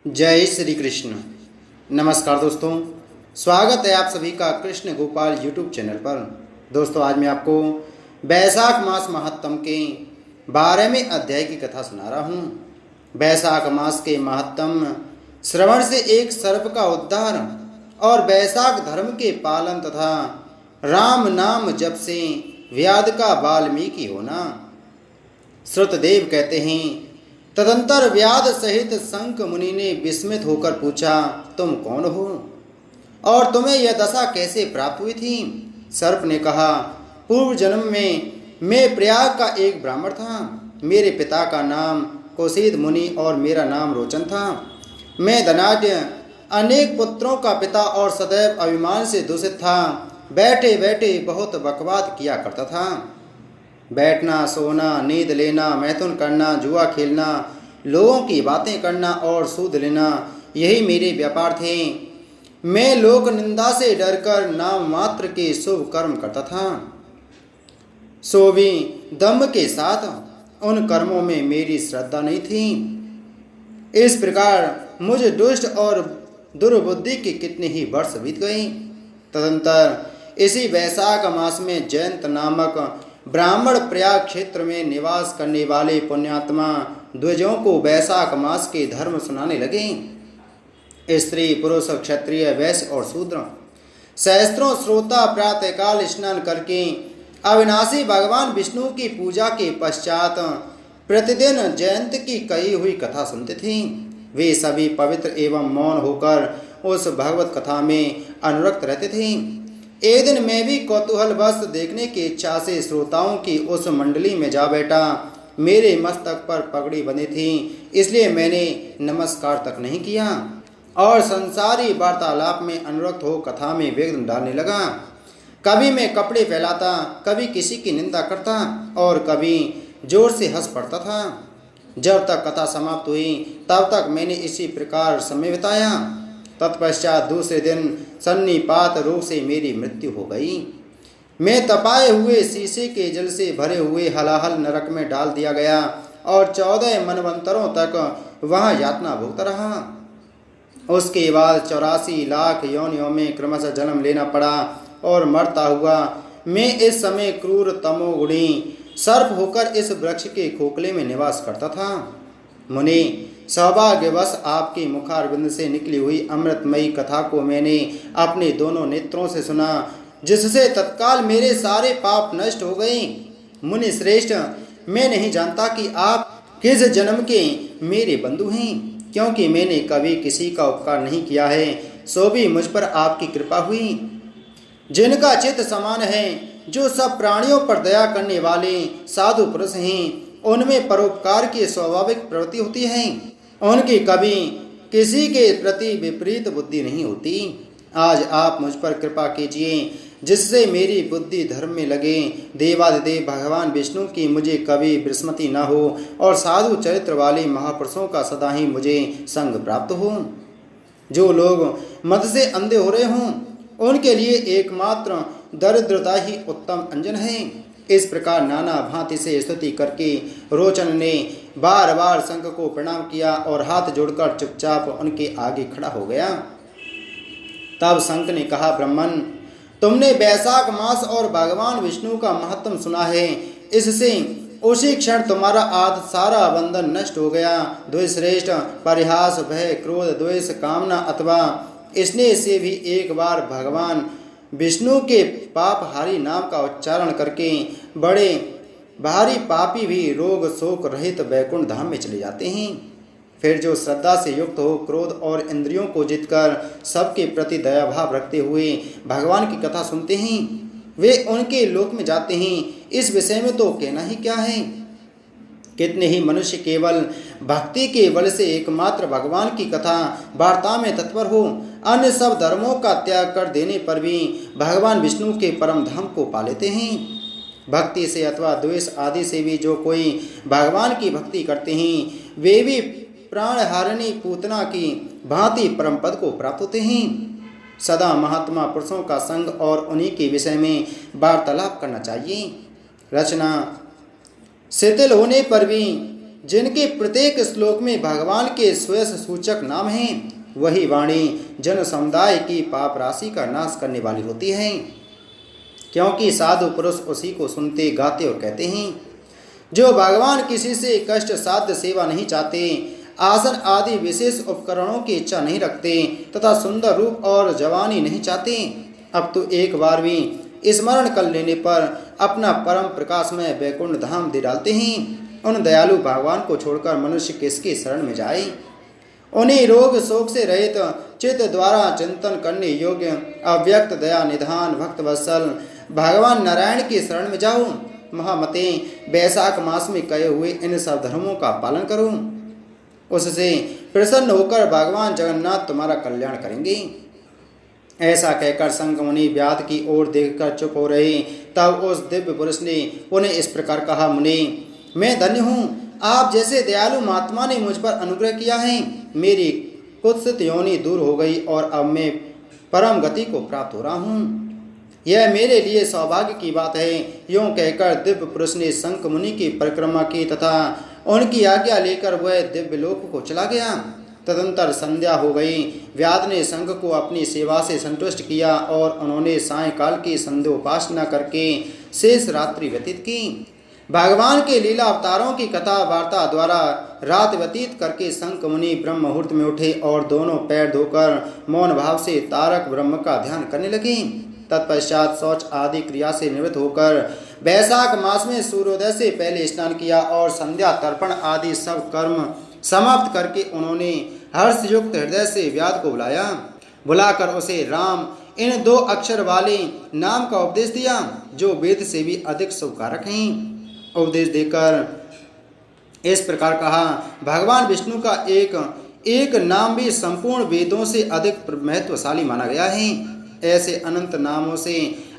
जय श्री कृष्ण। नमस्कार दोस्तों, स्वागत है आप सभी का कृष्ण गोपाल यूट्यूब चैनल पर। दोस्तों, आज मैं आपको वैशाख मास महात्म के 12वें अध्याय की कथा सुना रहा हूँ। वैशाख मास के महात्म श्रवण से एक सर्प का उद्धार और वैशाख धर्म के पालन तथा राम नाम जप से व्याध का वाल्मीकि होना। श्रुतदेव कहते हैं, तदंतर व्याध सहित संक मुनि ने विस्मित होकर पूछा, तुम कौन हो और तुम्हें यह दशा कैसे प्राप्त हुई थी? सर्प ने कहा, पूर्व जन्म में मैं प्रयाग का एक ब्राह्मण था। मेरे पिता का नाम कौशिद मुनि और मेरा नाम रोचन था। मैं धनाढ्य, अनेक पुत्रों का पिता और सदैव अभिमान से दूषित था। बैठे बैठे बहुत बकवाद किया करता था। बैठना, सोना, नींद लेना, मैथुन करना, जुआ खेलना, लोगों की बातें करना और सूद लेना, यही मेरे व्यापार थे। मैं लोक निंदा से डरकर नाम मात्र के शुभ कर्म करता था। सो भी दम्भ के साथ उन कर्मों में मेरी श्रद्धा नहीं थी। इस प्रकार मुझे दुष्ट और दुर्बुद्धि के कितने ही वर्ष बीत गए। तदंतर इसी वैशाख मास में जयंत नामक ब्राह्मण प्रयाग क्षेत्र में निवास करने वाले पुण्यात्मा द्विजों को वैशाख मास के धर्म सुनाने लगे। स्त्री, पुरुष, क्षत्रिय, वैश्य और शूद्र सहस्त्रों श्रोता प्रातःकाल स्नान करके अविनाशी भगवान विष्णु की पूजा के पश्चात प्रतिदिन जयंत की कही हुई कथा सुनते थे। वे सभी पवित्र एवं मौन होकर उस भगवत कथा में अनुरक्त रहते थे। एक दिन मैं भी कौतूहलवश देखने की इच्छा से श्रोताओं की उस मंडली में जा बैठा। मेरे मस्तक पर पगड़ी बंधी थी, इसलिए मैंने नमस्कार तक नहीं किया और संसारी वार्तालाप में अनुरक्त हो कथा में विघ्न डालने लगा। कभी मैं कपड़े फैलाता, कभी किसी की निंदा करता और कभी जोर से हंस पड़ता था। जब तक कथा समाप्त हुई तब तक मैंने इसी प्रकार समय बिताया। तत्पश्चात दूसरे दिन सन्निपात रोग से मेरी मृत्यु हो गई। मैं तपाए हुए शीशे के जल से भरे हुए हलाहल नरक में डाल दिया गया और 14 मनवंतरों तक वहाँ यातना भुगता रहा। उसके बाद 84 लाख योनियों में क्रमशः जन्म लेना पड़ा और मरता हुआ मैं इस समय क्रूर तमोगुणी सर्प होकर इस वृक्ष के खोखले में निवास करता था। मुनि, सौभाग्यवश आपके मुखारविंद से निकली हुई अमृतमयी कथा को मैंने अपने दोनों नेत्रों से सुना, जिससे तत्काल मेरे सारे पाप नष्ट हो गए। मुनि श्रेष्ठ, मैं नहीं जानता कि आप किस जन्म के मेरे बंधु हैं, क्योंकि मैंने कभी किसी का उपकार नहीं किया है, सो भी मुझ पर आपकी कृपा हुई। जिनका चित्त समान है, जो सब प्राणियों पर दया करने वाले साधु पुरुष हैं, उनमें परोपकार की स्वाभाविक प्रवृत्ति होती है। उनकी कभी किसी के प्रति विपरीत बुद्धि नहीं होती। आज आप मुझ पर कृपा कीजिए, जिससे मेरी बुद्धि धर्म में लगे। देवादिदेव भगवान विष्णु की मुझे कभी विस्मृति न हो और साधु चरित्र वाले महापुरुषों का सदा ही मुझे संग प्राप्त हो। जो लोग मद से अंधे हो रहे हों, उनके लिए एकमात्र दरिद्रता ही उत्तम अंजन है। इस प्रकार नाना भांति से स्तुति करके रोचन ने बार बार शंख को प्रणाम किया और हाथ जोड़कर चुपचाप उनके आगे खड़ा हो गया। तब शंख ने कहा, ब्राह्मण, तुमने वैशाख मास और भगवान विष्णु का महत्व सुना है। इससे उसी क्षण तुम्हारा आद सारा बंधन नष्ट हो गया। द्वेषश्रेष्ठ, परिहास, भय, क्रोध, द्वेष, कामना अथवा स्नेह से भी एक बार भगवान विष्णु के पापहारी नाम का उच्चारण करके बड़े भारी पापी भी रोग शोक रहित वैकुंठ धाम में चले जाते हैं। फिर जो श्रद्धा से युक्त हो, क्रोध और इंद्रियों को जीतकर सबके प्रति दया भाव रखते हुए भगवान की कथा सुनते हैं, वे उनके लोक में जाते हैं। इस विषय में तो कहना ही क्या है। कितने ही मनुष्य केवल भक्ति के बल से एकमात्र भगवान की कथा वार्ता में तत्पर हो, अन्य सब धर्मों का त्याग कर देने पर भी भगवान विष्णु के परम धाम को पा लेते हैं। भक्ति से अथवा द्वेष आदि से भी जो कोई भगवान की भक्ति करते हैं, वे भी प्राणहारिणी पूतना की भांति परम पद को प्राप्त होते हैं। सदा महात्मा पुरुषों का संग और उन्हीं के विषय में वार्तालाप करना चाहिए। रचना शिथिल होने पर भी जिनके प्रत्येक श्लोक में भगवान के स्वयं सूचक नाम हैं, वही वाणी जन समुदाय की पाप राशि का नाश करने वाली होती है, क्योंकि साधु पुरुष उसी को सुनते, गाते और कहते हैं। जो भगवान किसी से कष्ट साध्य सेवा नहीं चाहते, आसन आदि विशेष उपकरणों की इच्छा नहीं रखते तथा सुंदर रूप और जवानी नहीं चाहते, अब तो एक बार भी स्मरण कर लेने पर अपना परम प्रकाश में वैकुंठ धाम दे डालते हैं। उन दयालु भगवान को छोड़कर मनुष्य किसके शरण में जाए। उन्हीं रोग शोक से रहित चित्त द्वारा चिंतन करने योग्य अव्यक्त दया निधान भक्त वत्सल भगवान नारायण की शरण में जाओ। महामते, बैसाख मास में कहे हुए इन सब धर्मों का पालन करो, उससे प्रसन्न होकर भगवान जगन्नाथ तुम्हारा कल्याण करेंगे। ऐसा कहकर संग मुनि व्याध की ओर देखकर चुप हो रहे। तब उस दिव्य पुरुष ने उन्हें इस प्रकार कहा, मुनि, मैं धन्य हूँ, आप जैसे दयालु महात्मा ने मुझ पर अनुग्रह किया है। मेरी कुत्सित योनि दूर हो गई और अब मैं परम गति को प्राप्त हो रहा हूँ। यह मेरे लिए सौभाग्य की बात है। यूँ कहकर दिव्य पुरुष ने शंख मुनि की परिक्रमा की तथा उनकी आज्ञा लेकर वह दिव्य लोक को चला गया। तदंतर संध्या हो गई। व्याध ने संघ को अपनी सेवा से संतुष्ट किया और उन्होंने सायंकाल की संध्योपासना करके शेष रात्रि व्यतीत की। भगवान के लीला अवतारों की कथा वार्ता द्वारा रात व्यतीत करके शंख मुनि ब्रह्म मुहूर्त में उठे और दोनों पैर धोकर मौन भाव से तारक ब्रह्म का ध्यान करने लगे। तत्पश्चात शौच आदि क्रिया से निवृत्त होकर बैसाख मास में सूर्योदय से पहले स्नान किया और संध्या तर्पण आदि सब कर्म समाप्त करके उन्होंने हर्षयुक्त हृदय से व्याध को बुलाकर उसे राम इन 2 अक्षर वाले नाम का उपदेश दिया, जो वेद से भी अधिक शुभकारक हैं। उपदेश देकर इस प्रकार कहा, भगवान विष्णु का एक नाम भी संपूर्ण वेदों से अधिक महत्वशाली माना गया है। ऐसे अनंत नामों से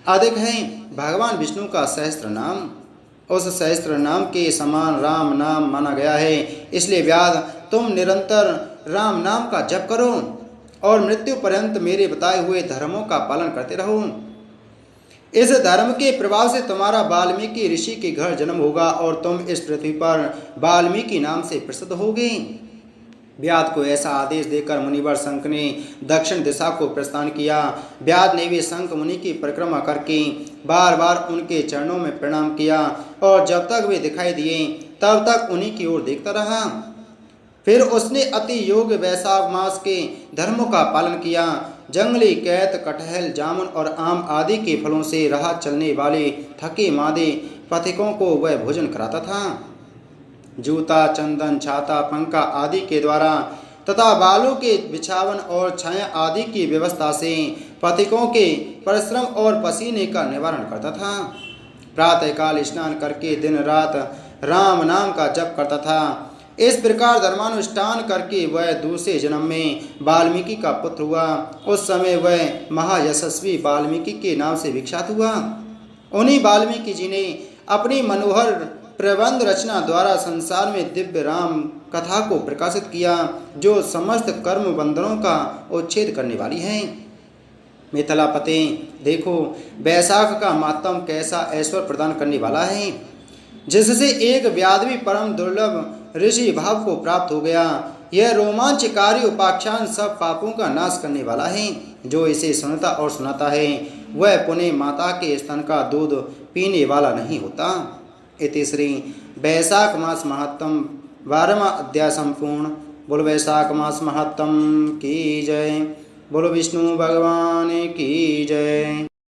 अधिक है भगवान विष्णु का सहस्त्र नाम। उस सहस्त्र नाम के समान राम नाम माना गया है। इसलिए व्याध, तुम निरंतर राम नाम का जप करो और मृत्यु पर्यंत मेरे बताए हुए धर्मों का पालन करते रहो। इस धर्म के प्रभाव से तुम्हारा वाल्मीकि ऋषि के घर जन्म होगा और तुम इस पृथ्वी पर वाल्मीकि नाम से प्रसिद्ध होगे। व्याध को ऐसा आदेश देकर मुनिवर शंख ने दक्षिण दिशा को प्रस्थान किया। व्याध ने भी शंख मुनि की परिक्रमा करके बार बार उनके चरणों में प्रणाम किया और जब तक वे दिखाई दिए तब तक उन्हीं की ओर देखता रहा। फिर उसने अति योग्य वैशाख मास के धर्मों का पालन किया। जंगली कैत, कटहल, जामुन और आम आदि के फलों से राह चलने वाले थके मादे पथिकों को वह भोजन कराता था। जूता, चंदन, छाता, पंखा आदि के द्वारा तथा बालों के बिछावन और छाया आदि की व्यवस्था से पथिकों के परिश्रम और पसीने का निवारण करता था। प्रातःकाल स्नान करके दिन रात राम नाम का जप करता था। इस प्रकार धर्मानुष्ठान करके वह दूसरे जन्म में वाल्मीकि का पुत्र हुआ। उस समय वह महायशस्वी वाल्मीकि के नाम से विख्यात हुआ। उन्हीं वाल्मीकि जी ने अपनी मनोहर प्रबंध रचना द्वारा संसार में दिव्य राम कथा को प्रकाशित किया, जो समस्त कर्म बंधनों का उच्छेद करने वाली है। मिथिलापते, देखो बैसाख का मातम कैसा ऐश्वर्य प्रदान करने वाला है, जिससे एक व्याध भी परम दुर्लभ ऋषि भाव को प्राप्त हो गया। यह रोमांचकारी उपाख्यान सब पापों का नाश करने वाला है। जो इसे सुनता और सुनाता है वह पुनः माता के स्तन का दूध पीने वाला नहीं होता। इति श्री बैसाख मास महात्म 12वां अध्याय संपूर्ण। बोलो बैसाख मास महात्म की जय। बोलो विष्णु भगवान की जय।